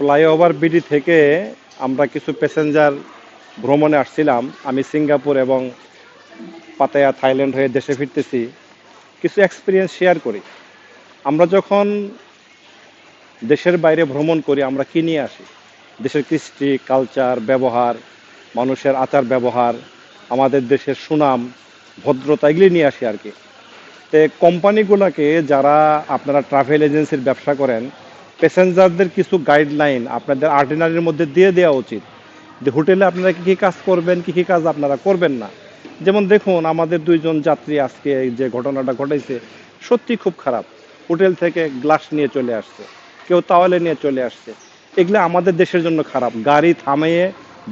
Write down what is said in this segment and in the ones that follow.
Flyover BD থেকে আমরা কিছু প্যাসেঞ্জার ভ্রমণে আসছিলাম। আমি সিঙ্গাপুর এবং পাতায়া থাইল্যান্ড হয়ে দেশে ফিরতেছি। কিছু এক্সপিরিয়েন্স শেয়ার করি। আমরা যখন দেশের বাইরে ভ্রমণ করি আমরা কি নিয়ে আসি? দেশের কৃষ্টি, কালচার, ব্যবহার, মানুষের আচার ব্যবহার, আমাদের দেশের সুনাম, ভদ্রতা এগুলি নিয়ে আসি আর কি। তো কোম্পানিগুলোকে যারা আপনারা ট্রাভেল এজেন্সির ব্যবসা করেন, প্যাসেঞ্জারদের কিছু গাইডলাইন আপনাদের আর্ডিনারির মধ্যে দিয়ে দেওয়া উচিত যে হোটেলে আপনারা কী কী কাজ করবেন, কী কী কাজ আপনারা করবেন না। যেমন দেখুন আমাদের দুইজন যাত্রী আজকে এই যে ঘটনাটা ঘটেছে সত্যি খুব খারাপ। হোটেল থেকে গ্লাস নিয়ে চলে আসছে, কেউ তাওয়ালে নিয়ে চলে আসছে। এগুলো আমাদের দেশের জন্য খারাপ। গাড়ি থামিয়ে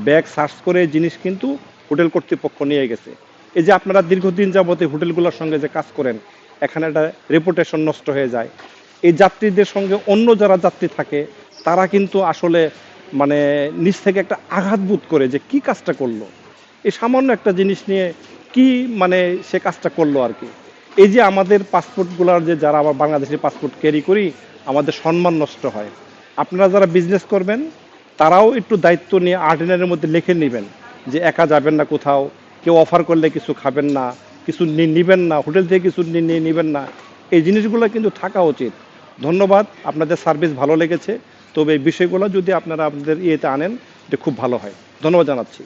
ব্যাগ সার্চ করে জিনিস কিন্তু হোটেল কর্তৃপক্ষ নিয়ে গেছে। এই যে আপনারা দীর্ঘদিন যাবত এই হোটেলগুলোর সঙ্গে যে কাজ করেন, এখানে একটা রেপুটেশন নষ্ট হয়ে যায়। এই যাত্রীদের সঙ্গে অন্য যারা যাত্রী থাকে তারা কিন্তু আসলে মানে নিজ থেকে একটা আঘাত বোধ করে যে কি কাজটা করলো, এই সামান্য একটা জিনিস নিয়ে কি মানে সে কাজটা করলো আর কি। এই যে আমাদের পাসপোর্টগুলোর যে যারা আবার বাংলাদেশি পাসপোর্ট ক্যারি করি আমাদের সম্মান নষ্ট হয়। আপনারা যারা বিজনেস করবেন তারাও একটু দায়িত্ব নিয়ে আর্ডিনারির মধ্যে লিখে নেবেন যে একা যাবেন না কোথাও, কেউ অফার করলে কিছু খাবেন না, কিছু নিবেন না, হোটেল থেকে কিছু নিয়ে নেবেন না। এই জিনিসগুলো কিন্তু থাকা উচিত। ধন্যবাদ, আপনাদের সার্ভিস ভালো লেগেছে। তবে এই বিষয়গুলো যদি আপনারা আপনাদের ইয়েতে আনেন এটা খুব ভালো হয়। ধন্যবাদ জানাচ্ছি।